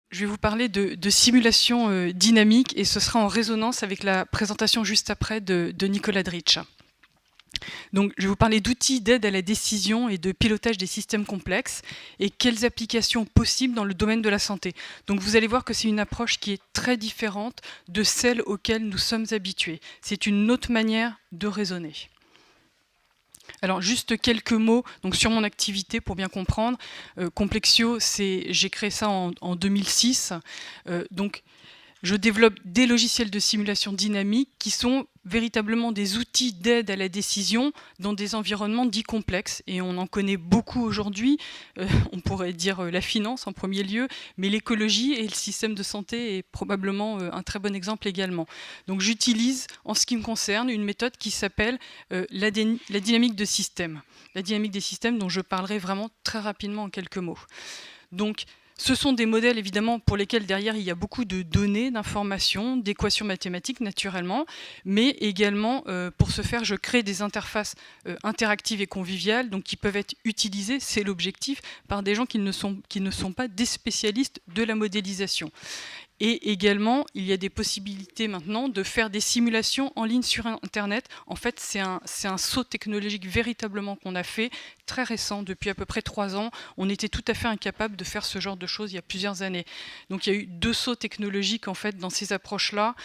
Je vais vous parler de simulation dynamique et ce sera en résonance avec la présentation juste après de Nicolas Dritsch. Donc, je vais vous parler d'outils d'aide à la décision et de pilotage des systèmes complexes et quelles applications possibles dans le domaine de la santé. Donc, vous allez voir que c'est une approche qui est très différente de celle auxquelles nous sommes habitués. C'est une autre manière de raisonner. Alors juste quelques mots donc sur mon activité pour bien comprendre. Complexio, j'ai créé ça en 2006. Donc je développe des logiciels de simulation dynamique qui sont véritablement des outils d'aide à la décision dans des environnements dits complexes. Et on en connaît beaucoup aujourd'hui. On pourrait dire la finance en premier lieu, mais l'écologie et le système de santé est probablement un très bon exemple également. Donc j'utilise, en ce qui me concerne, une méthode qui s'appelle la dynamique de système. La dynamique des systèmes dont je parlerai vraiment très rapidement en quelques mots. Donc, ce sont des modèles, évidemment, pour lesquels derrière, il y a beaucoup de données, d'informations, d'équations mathématiques, naturellement, mais également, pour ce faire, je crée des interfaces interactives et conviviales, donc qui peuvent être utilisées, c'est l'objectif, par des gens qui ne sont pas des spécialistes de la modélisation. Et également, il y a des possibilités maintenant de faire des simulations en ligne sur Internet. En fait, c'est un saut technologique véritablement qu'on a fait, très récent, depuis à peu près 3 ans. On était tout à fait incapable de faire ce genre de choses il y a plusieurs années. Donc il y a eu 2 sauts technologiques en fait, dans ces approches-là,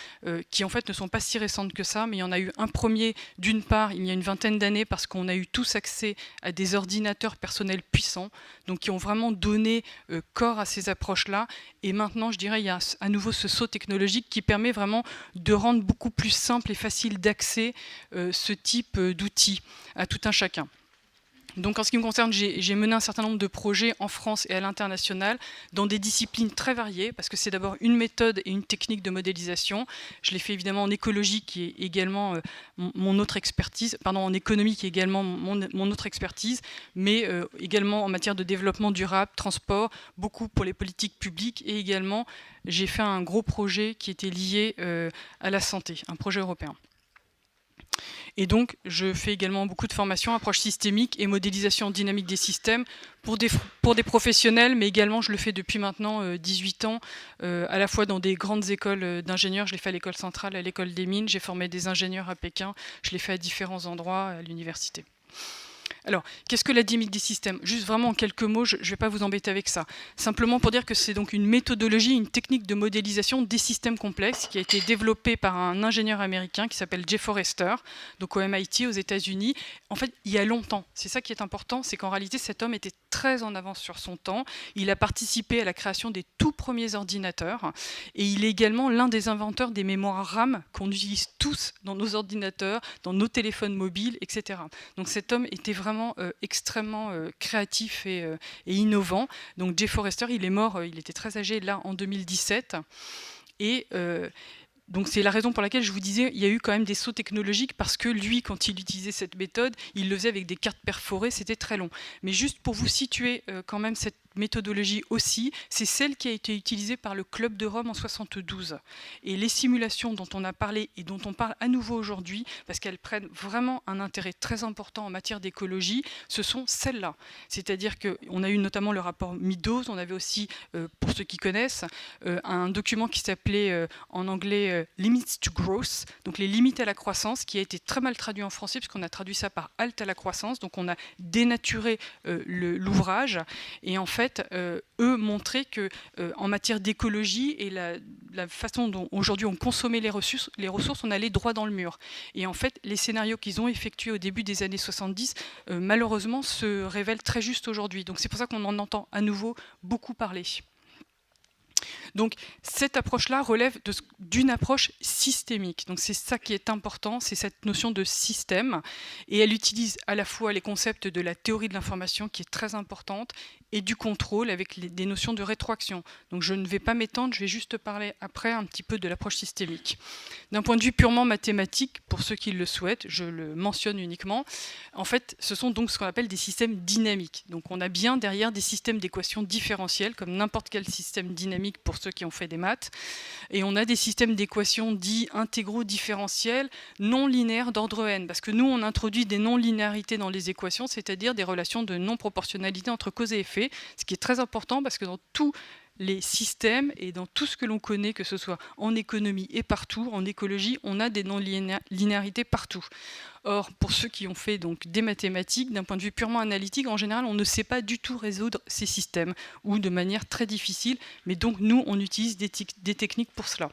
qui en fait ne sont pas si récentes que ça, mais il y en a eu un premier, d'une part, il y a une vingtaine d'années, parce qu'on a eu tous accès à des ordinateurs personnels puissants, donc qui ont vraiment donné corps à ces approches-là. Et maintenant, je dirais, il y a à nouveau ce saut technologique qui permet vraiment de rendre beaucoup plus simple et facile d'accès ce type d'outils à tout un chacun. Donc en ce qui me concerne, j'ai mené un certain nombre de projets en France et à l'international dans des disciplines très variées, parce que c'est d'abord une méthode et une technique de modélisation. Je l'ai fait évidemment en écologie, qui est également mon autre expertise, pardon, en économie, qui est également mon autre expertise, mais également en matière de développement durable, transport, beaucoup pour les politiques publiques, et également j'ai fait un gros projet qui était lié à la santé, un projet européen. Et donc, je fais également beaucoup de formations, approche systémique et modélisation dynamique des systèmes pour des professionnels, mais également, je le fais depuis maintenant 18 ans, à la fois dans des grandes écoles d'ingénieurs. Je l'ai fait à l'école centrale, à l'école des mines. J'ai formé des ingénieurs à Pékin. Je l'ai fait à différents endroits à l'université. Alors, qu'est-ce que la dynamique des systèmes? Juste vraiment en quelques mots, je ne vais pas vous embêter avec ça. Simplement pour dire que c'est donc une méthodologie, une technique de modélisation des systèmes complexes qui a été développée par un ingénieur américain qui s'appelle Jay Forrester, donc au MIT aux États-Unis. En fait, il y a longtemps. C'est ça qui est important, c'est qu'en réalité, cet homme était très en avance sur son temps. Il a participé à la création des tout premiers ordinateurs et il est également l'un des inventeurs des mémoires RAM qu'on utilise tous dans nos ordinateurs, dans nos téléphones mobiles, etc. Donc cet homme était vraiment extrêmement créatif et innovant. Donc Jay Forrester, il est mort, il était très âgé là en 2017. Et donc c'est la raison pour laquelle je vous disais, il y a eu quand même des sauts technologiques, parce que lui, quand il utilisait cette méthode, il le faisait avec des cartes perforées, c'était très long. Mais juste pour vous situer quand même cette méthodologie aussi, c'est celle qui a été utilisée par le Club de Rome en 72. Et les simulations dont on a parlé et dont on parle à nouveau aujourd'hui, parce qu'elles prennent vraiment un intérêt très important en matière d'écologie, ce sont celles-là. C'est-à-dire qu'on a eu notamment le rapport Meadows, on avait aussi, pour ceux qui connaissent, un document qui s'appelait en anglais Limits to Growth, donc les limites à la croissance, qui a été très mal traduit en français, puisqu'on a traduit ça par halte à la croissance, donc on a dénaturé l'ouvrage, et en fait, eux montraient que en matière d'écologie et la façon dont aujourd'hui on consommait les ressources, on allait droit dans le mur. Et en fait, les scénarios qu'ils ont effectués au début des années 70, malheureusement, se révèlent très justes aujourd'hui. Donc c'est pour ça qu'on en entend à nouveau beaucoup parler. Donc cette approche-là relève d'une approche systémique. Donc c'est ça qui est important, c'est cette notion de système. Et elle utilise à la fois les concepts de la théorie de l'information, qui est très importante, et du contrôle avec des notions de rétroaction. Donc je ne vais pas m'étendre, je vais juste parler après un petit peu de l'approche systémique. D'un point de vue purement mathématique, pour ceux qui le souhaitent, je le mentionne uniquement, en fait, ce sont donc ce qu'on appelle des systèmes dynamiques. Donc on a bien derrière des systèmes d'équations différentielles, comme n'importe quel système dynamique pour ceux qui ont fait des maths, et on a des systèmes d'équations dits intégraux différentiels non linéaires d'ordre n, parce que nous, on introduit des non-linéarités dans les équations, c'est-à-dire des relations de non-proportionnalité entre cause et effet, ce qui est très important, parce que dans tous les systèmes et dans tout ce que l'on connaît, que ce soit en économie et partout, en écologie, on a des non-linéarités partout. Or, pour ceux qui ont fait donc des mathématiques, d'un point de vue purement analytique, en général, on ne sait pas du tout résoudre ces systèmes, ou de manière très difficile, mais donc nous, on utilise des techniques pour cela.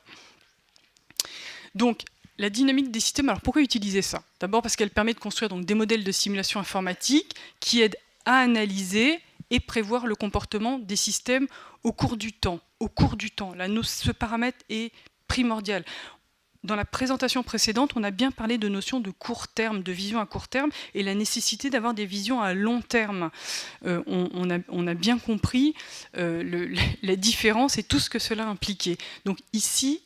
Donc, la dynamique des systèmes, alors pourquoi utiliser ça? D'abord parce qu'elle permet de construire donc, des modèles de simulation informatique qui aident à analyser et prévoir le comportement des systèmes au cours du temps. Là, ce paramètre est primordial. Dans la présentation précédente, on a bien parlé de notion de court terme, de vision à court terme, et la nécessité d'avoir des visions à long terme. On a bien compris la différence et tout ce que cela impliquait. Donc ici,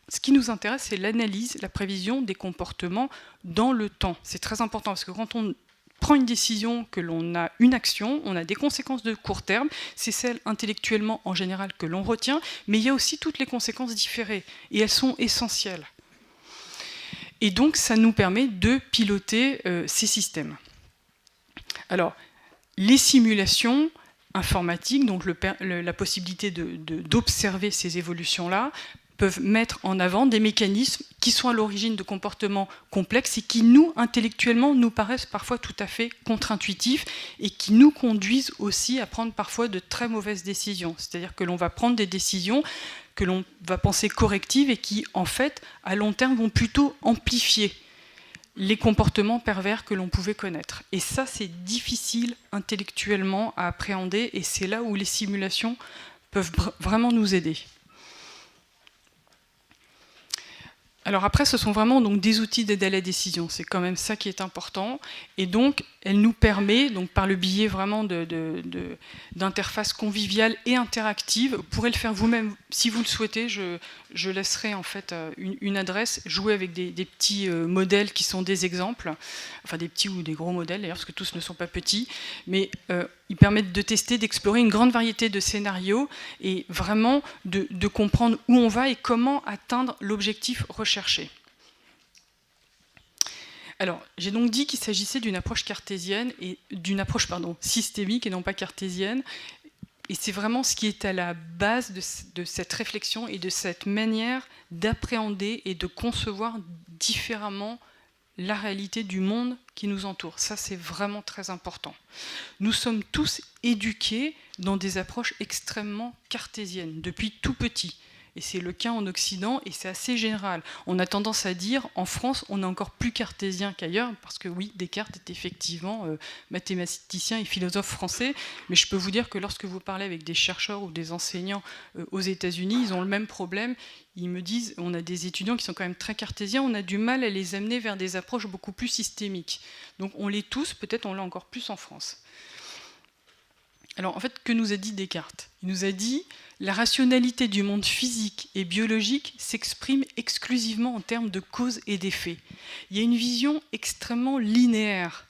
ce qui nous intéresse, c'est l'analyse, la prévision des comportements dans le temps. C'est très important, parce que quand on prend une décision, que l'on a une action, on a des conséquences de court terme, c'est celles intellectuellement en général que l'on retient, mais il y a aussi toutes les conséquences différées, et elles sont essentielles. Et donc, ça nous permet de piloter ces systèmes. Alors, les simulations informatiques, donc la possibilité d'observer ces évolutions-là, peuvent mettre en avant des mécanismes qui sont à l'origine de comportements complexes et qui, nous, intellectuellement, nous paraissent parfois tout à fait contre-intuitifs et qui nous conduisent aussi à prendre parfois de très mauvaises décisions. C'est-à-dire que l'on va prendre des décisions que l'on va penser correctives et qui, en fait, à long terme, vont plutôt amplifier les comportements pervers que l'on pouvait connaître. Et ça, c'est difficile intellectuellement à appréhender et c'est là où les simulations peuvent vraiment nous aider. Alors après, ce sont vraiment donc, des outils d'aide à la décision. C'est quand même ça qui est important. Et donc, elle nous permet, donc, par le biais vraiment d'interfaces conviviales et interactives, vous pourrez le faire vous-même si vous le souhaitez. Je laisserai en fait une adresse, jouer avec des petits modèles qui sont des exemples, enfin des petits ou des gros modèles d'ailleurs, parce que tous ne sont pas petits, mais ils permettent de tester, d'explorer une grande variété de scénarios et vraiment de comprendre où on va et comment atteindre l'objectif recherché. Alors, j'ai donc dit qu'il s'agissait d'une approche cartésienne et d'une approche systémique et non pas cartésienne. Et c'est vraiment ce qui est à la base de cette réflexion et de cette manière d'appréhender et de concevoir différemment la réalité du monde qui nous entoure. Ça, c'est vraiment très important. Nous sommes tous éduqués dans des approches extrêmement cartésiennes, depuis tout petit. Et c'est le cas en Occident, et c'est assez général. On a tendance à dire, en France, on est encore plus cartésien qu'ailleurs, parce que oui, Descartes est effectivement mathématicien et philosophe français, mais je peux vous dire que lorsque vous parlez avec des chercheurs ou des enseignants aux États-Unis, ils ont le même problème. Ils me disent, on a des étudiants qui sont quand même très cartésiens, on a du mal à les amener vers des approches beaucoup plus systémiques. Donc on l'est tous, peut-être on l'a encore plus en France. Alors en fait, que nous a dit Descartes? Il nous a dit la rationalité du monde physique et biologique s'exprime exclusivement en termes de cause et d'effet. Il y a une vision extrêmement linéaire.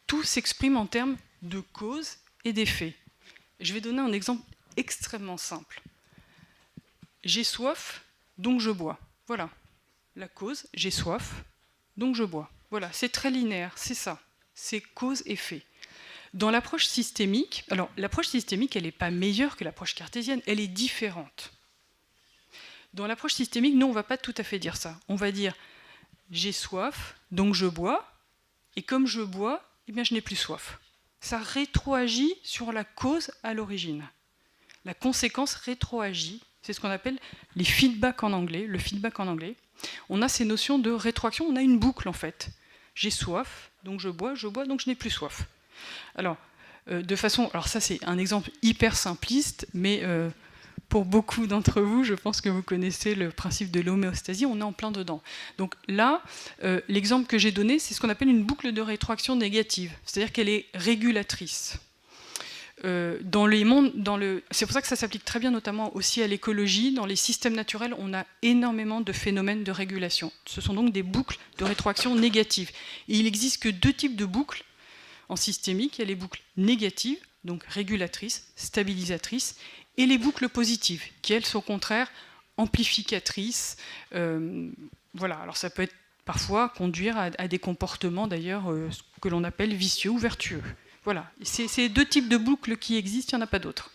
Tout s'exprime en termes de cause et d'effet. Je vais donner un exemple extrêmement simple. J'ai soif, donc je bois. Voilà. La cause, j'ai soif, donc je bois. Voilà, c'est très linéaire, c'est ça. C'est cause-effet. Dans l'approche systémique, alors l'approche systémique, elle n'est pas meilleure que l'approche cartésienne, elle est différente. Dans l'approche systémique, nous, on ne va pas tout à fait dire ça. On va dire, j'ai soif, donc je bois, et comme je bois, eh bien, je n'ai plus soif. Ça rétroagit sur la cause à l'origine. La conséquence rétroagit, c'est ce qu'on appelle les feedbacks en anglais, le feedback en anglais. On a ces notions de rétroaction, on a une boucle en fait. J'ai soif, donc je bois, donc je n'ai plus soif. Alors, alors ça c'est un exemple hyper simpliste, mais pour beaucoup d'entre vous, je pense que vous connaissez le principe de l'homéostasie, on est en plein dedans. Donc là, l'exemple que j'ai donné, c'est ce qu'on appelle une boucle de rétroaction négative, c'est-à-dire qu'elle est régulatrice. C'est pour ça que ça s'applique très bien notamment aussi à l'écologie. Dans les systèmes naturels, on a énormément de phénomènes de régulation. Ce sont donc des boucles de rétroaction négatives. Et il n'existe que deux types de boucles en systémique. Il y a les boucles négatives, donc régulatrices, stabilisatrices, et les boucles positives, qui elles sont au contraire amplificatrices. Voilà, alors ça peut être parfois conduire à des comportements d'ailleurs que l'on appelle vicieux ou vertueux. Voilà, c'est deux types de boucles qui existent, il n'y en a pas d'autres.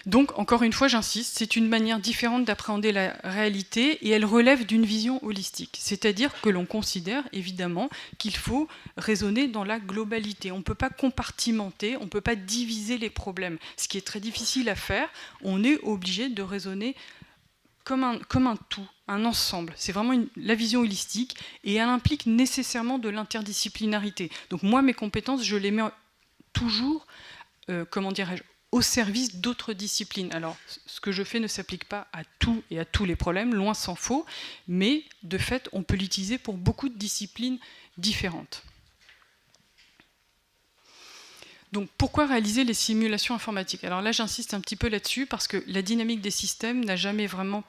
Donc, encore une fois, j'insiste, c'est une manière différente d'appréhender la réalité et elle relève d'une vision holistique. C'est-à-dire que l'on considère évidemment qu'il faut raisonner dans la globalité. On ne peut pas compartimenter, on ne peut pas diviser les problèmes. Ce qui est très difficile à faire, on est obligé de raisonner comme un tout, un ensemble. C'est vraiment la vision holistique et elle implique nécessairement de l'interdisciplinarité. Donc moi, mes compétences, je les mets toujours, comment dirais-je, au service d'autres disciplines. Alors, ce que je fais ne s'applique pas à tout et à tous les problèmes, loin s'en faut, mais de fait, on peut l'utiliser pour beaucoup de disciplines différentes. Donc, pourquoi réaliser les simulations informatiques? Alors là, j'insiste un petit peu là-dessus parce que la dynamique des systèmes n'a jamais vraiment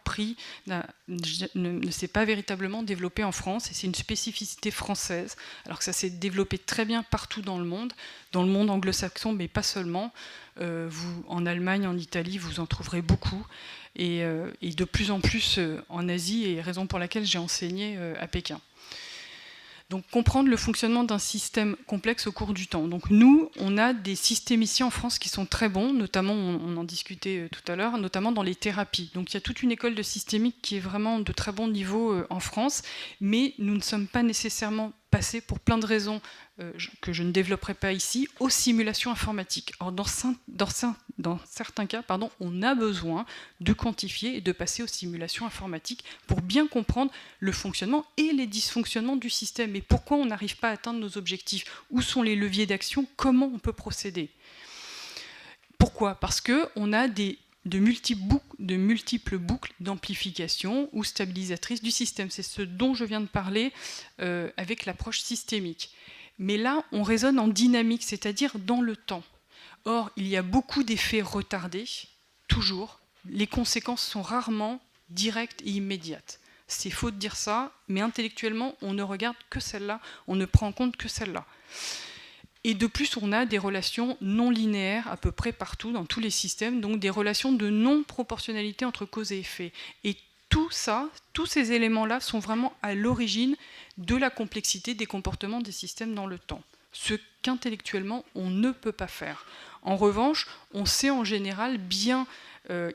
ne s'est pas véritablement développée en France et c'est une spécificité française, alors que ça s'est développé très bien partout dans le monde anglo-saxon, mais pas seulement. Vous, en Allemagne, en Italie, vous en trouverez beaucoup et de plus en plus en Asie, et raison pour laquelle j'ai enseigné à Pékin. Donc, comprendre le fonctionnement d'un système complexe au cours du temps. Donc, nous, on a des systémiciens en France qui sont très bons, notamment, on en discutait tout à l'heure, notamment dans les thérapies. Donc, il y a toute une école de systémique qui est vraiment de très bon niveau en France, mais nous ne sommes pas nécessairement passés, pour plein de raisons que je ne développerai pas ici, aux simulations informatiques. Or, dans certains cas, on a besoin de quantifier et de passer aux simulations informatiques pour bien comprendre le fonctionnement et les dysfonctionnements du système. Et pourquoi on n'arrive pas à atteindre nos objectifs? Où sont les leviers d'action? Comment on peut procéder? Pourquoi? Parce qu'on a de multiples boucles d'amplification ou stabilisatrices du système. C'est ce dont je viens de parler avec l'approche systémique. Mais là, on raisonne en dynamique, c'est-à-dire dans le temps. Or, il y a beaucoup d'effets retardés, toujours. Les conséquences sont rarement directes et immédiates. C'est faux de dire ça, mais intellectuellement, on ne regarde que celle-là, on ne prend en compte que celle-là. Et de plus, on a des relations non linéaires à peu près partout, dans tous les systèmes, donc des relations de non-proportionnalité entre cause et effet. Et tout ça, tous ces éléments-là sont vraiment à l'origine de la complexité des comportements des systèmes dans le temps. Ce qu'intellectuellement, on ne peut pas faire. En revanche, on sait en général bien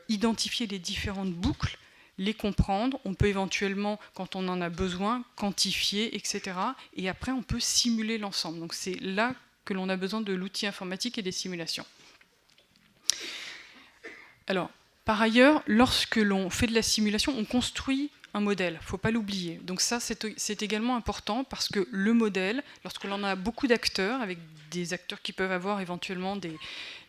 identifier les différentes boucles, les comprendre, on peut éventuellement, quand on en a besoin, quantifier, etc. Et après, on peut simuler l'ensemble. Donc c'est là que l'on a besoin de l'outil informatique et des simulations. Alors, par ailleurs, lorsque l'on fait de la simulation, on construit un modèle, il ne faut pas l'oublier. Donc ça, c'est également important parce que le modèle, lorsque l'on a beaucoup d'acteurs, avec des acteurs qui peuvent avoir éventuellement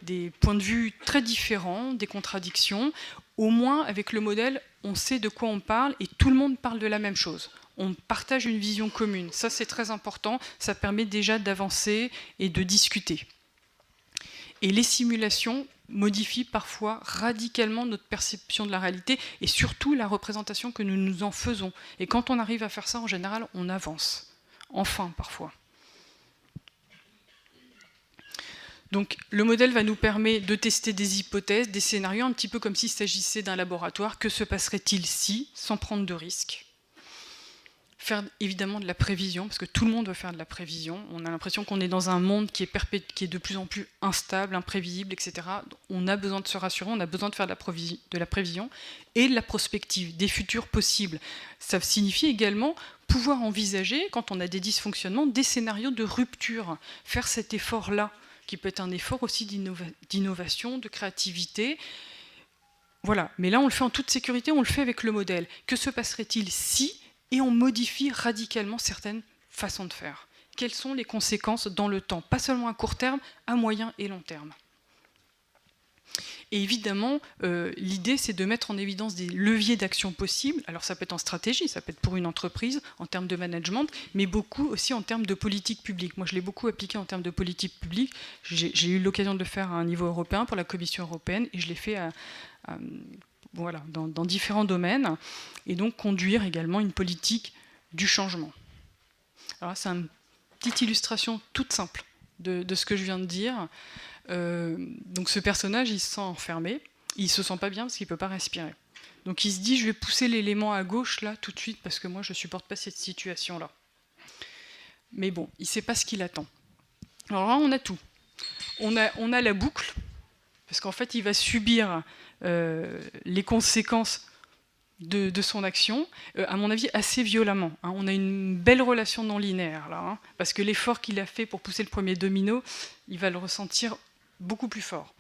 des points de vue très différents, des contradictions, au moins avec le modèle, on sait de quoi on parle et tout le monde parle de la même chose. On partage une vision commune. Ça, c'est très important. Ça permet déjà d'avancer et de discuter. Et les simulations modifient parfois radicalement notre perception de la réalité et surtout la représentation que nous nous en faisons. Et quand on arrive à faire ça, en général, on avance. Enfin, parfois. Donc, le modèle va nous permettre de tester des hypothèses, des scénarios, un petit peu comme s'il s'agissait d'un laboratoire. Que se passerait-il si, sans prendre de risques? Faire évidemment de la prévision, parce que tout le monde veut faire de la prévision. On a l'impression qu'on est dans un monde qui est de plus en plus instable, imprévisible, etc. On a besoin de se rassurer, on a besoin de faire de la prévision et de la prospective, des futurs possibles. Ça signifie également pouvoir envisager, quand on a des dysfonctionnements, des scénarios de rupture. Faire cet effort-là, qui peut être un effort aussi d'innovation, de créativité. Voilà. Mais là, on le fait en toute sécurité, on le fait avec le modèle. Que se passerait-il si... Et on modifie radicalement certaines façons de faire. Quelles sont les conséquences dans le temps? Pas seulement à court terme, à moyen et long terme. Et évidemment, l'idée, c'est de mettre en évidence des leviers d'action possibles. Alors ça peut être en stratégie, ça peut être pour une entreprise, en termes de management, mais beaucoup aussi en termes de politique publique. Moi, je l'ai beaucoup appliqué en termes de politique publique. J'ai eu l'occasion de le faire à un niveau européen pour la Commission européenne, et je l'ai fait voilà, dans différents domaines, et donc conduire également une politique du changement. Alors c'est une petite illustration toute simple de ce que je viens de dire. Donc ce personnage, il se sent enfermé, il se sent pas bien parce qu'il peut pas respirer. Donc il se dit, je vais pousser l'élément à gauche là tout de suite parce que moi je supporte pas cette situation là. Mais bon, il sait pas ce qu'il attend. Alors là on a tout. On a la boucle. parce qu'en fait, il va subir les conséquences de son action, à mon avis, assez violemment. Hein. On a une belle relation non linéaire, là, hein, parce que l'effort qu'il a fait pour pousser le premier domino, il va le ressentir beaucoup plus fort.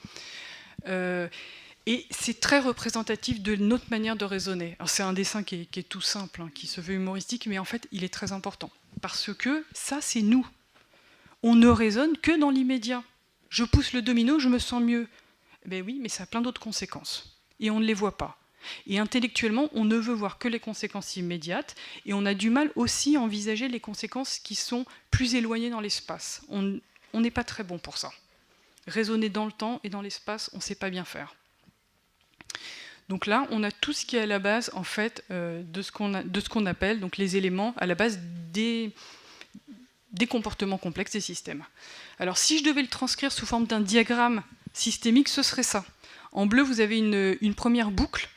Et c'est très représentatif de notre manière de raisonner. C'est un dessin qui est tout simple, hein, qui se veut humoristique, mais en fait, il est très important. Parce que ça, c'est nous. On ne raisonne que dans l'immédiat. Je pousse le domino, je me sens mieux. Ben oui, mais ça a plein d'autres conséquences. Et on ne les voit pas. Et intellectuellement, on ne veut voir que les conséquences immédiates, et on a du mal aussi à envisager les conséquences qui sont plus éloignées dans l'espace. On n'est pas très bon pour ça. Raisonner dans le temps et dans l'espace, on ne sait pas bien faire. Donc là, on a tout ce qui est à la base, en fait, de ce qu'on appelle donc, les éléments à la base des comportements complexes des systèmes. Alors, si je devais le transcrire sous forme d'un diagramme systémique, ce serait ça. En bleu, vous avez une première boucle,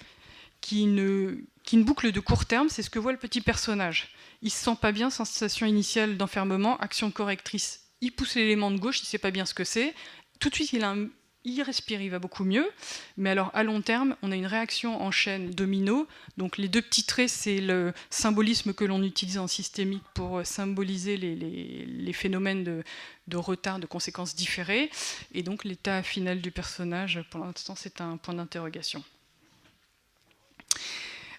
qui est une boucle de court terme, c'est ce que voit le petit personnage. Il ne se sent pas bien, sensation initiale d'enfermement, action correctrice. Il pousse l'élément de gauche, il ne sait pas bien ce que c'est. Tout de suite, il respire, il va beaucoup mieux. Mais alors, à long terme, on a une réaction en chaîne domino. Donc, les deux petits traits, c'est le symbolisme que l'on utilise en systémique pour symboliser les phénomènes de retard, de conséquences différées. Et donc, l'état final du personnage, pour l'instant, c'est un point d'interrogation.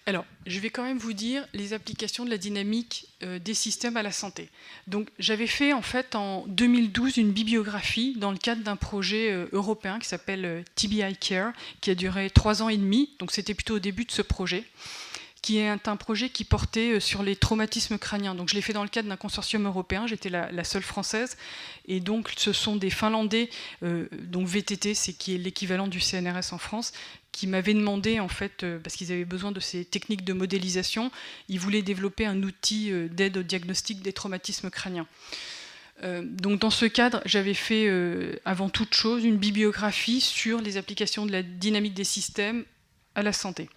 Alors, je vais quand même vous dire les applications de la dynamique des systèmes à la santé. Donc, j'avais fait en fait en 2012 une bibliographie dans le cadre d'un projet européen qui s'appelle TBI Care, qui a duré 3 ans et demi. Donc, c'était plutôt au début de ce projet, qui est un projet qui portait sur les traumatismes crâniens. Donc, je l'ai fait dans le cadre d'un consortium européen. J'étais la seule française. Et donc, ce sont des Finlandais, donc VTT, c'est qui est l'équivalent du CNRS en France, qui m'avaient demandé, en fait, parce qu'ils avaient besoin de ces techniques de modélisation, ils voulaient développer un outil d'aide au diagnostic des traumatismes crâniens. Donc dans ce cadre, j'avais fait, avant toute chose, une bibliographie sur les applications de la dynamique des systèmes à la santé.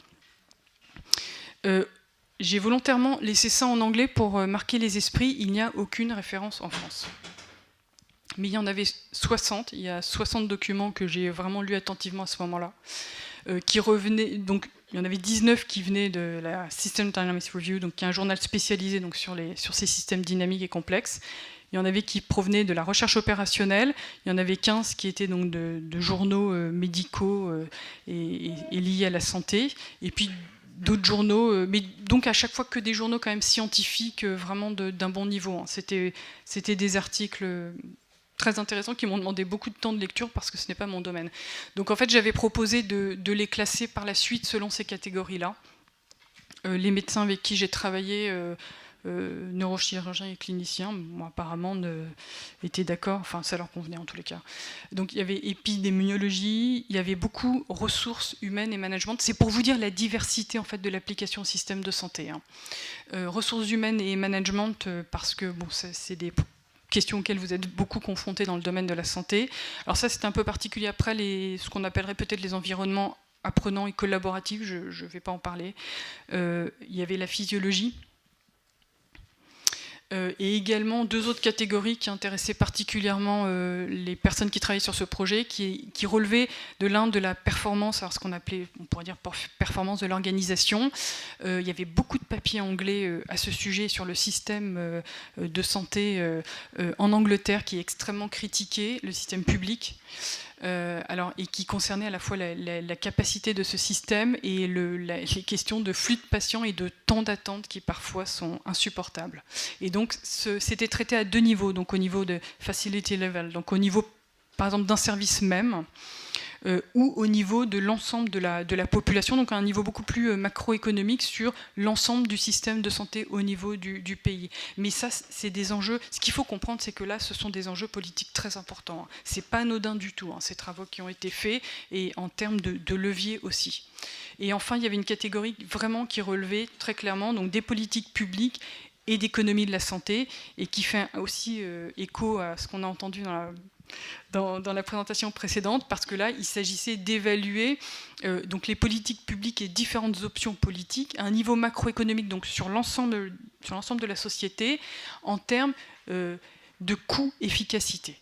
J'ai volontairement laissé ça en anglais pour marquer les esprits, il n'y a aucune référence en France. Mais il y en avait 60, il y a 60 documents que j'ai vraiment lus attentivement à ce moment-là. Qui revenaient, donc il y en avait 19 qui venaient de la System Dynamics Review, donc qui est un journal spécialisé donc, sur ces systèmes dynamiques et complexes. Il y en avait qui provenaient de la recherche opérationnelle, il y en avait 15 qui étaient donc de journaux médicaux et liés à la santé, et puis d'autres journaux, mais donc à chaque fois que des journaux quand même scientifiques, vraiment d'un bon niveau. Hein. C'était des articles très intéressants qui m'ont demandé beaucoup de temps de lecture parce que ce n'est pas mon domaine. Donc en fait, j'avais proposé de les classer par la suite selon ces catégories-là. Les médecins avec qui j'ai travaillé, neurochirurgiens et cliniciens, bon, apparemment étaient d'accord, enfin ça leur convenait en tous les cas. Donc il y avait épidémiologie, il y avait beaucoup ressources humaines et management. C'est pour vous dire la diversité en fait de l'application au système de santé. Hein. Ressources humaines et management parce que bon, c'est des questions auxquelles vous êtes beaucoup confrontés dans le domaine de la santé. Alors ça, c'est un peu particulier après ce qu'on appellerait peut-être les environnements apprenants et collaboratifs, je ne vais pas en parler. Il y avait la physiologie. Et également 2 autres catégories qui intéressaient particulièrement les personnes qui travaillaient sur ce projet, qui relevaient de l'un de la performance, alors ce qu'on appelait, on pourrait dire performance de l'organisation. Il y avait beaucoup de papiers anglais à ce sujet sur le système de santé en Angleterre qui est extrêmement critiqué, le système public. Et qui concernait à la fois la capacité de ce système et les questions de flux de patients et de temps d'attente qui parfois sont insupportables. Et donc c'était traité à 2 niveaux, donc au niveau de facility level, donc au niveau par exemple d'un service même, ou au niveau de l'ensemble de la population, donc à un niveau beaucoup plus macroéconomique sur l'ensemble du système de santé au niveau du pays. Mais ça, c'est des enjeux, ce qu'il faut comprendre, c'est que là, ce sont des enjeux politiques très importants. C'est pas anodin du tout, hein, ces travaux qui ont été faits, et en termes de levier aussi. Et enfin, il y avait une catégorie vraiment qui relevait très clairement donc des politiques publiques et d'économie de la santé, et qui fait aussi écho à ce qu'on a entendu dans la présentation précédente, parce que là, il s'agissait d'évaluer donc les politiques publiques et différentes options politiques à un niveau macroéconomique, donc sur l'ensemble de la société, en termes de coût-efficacité.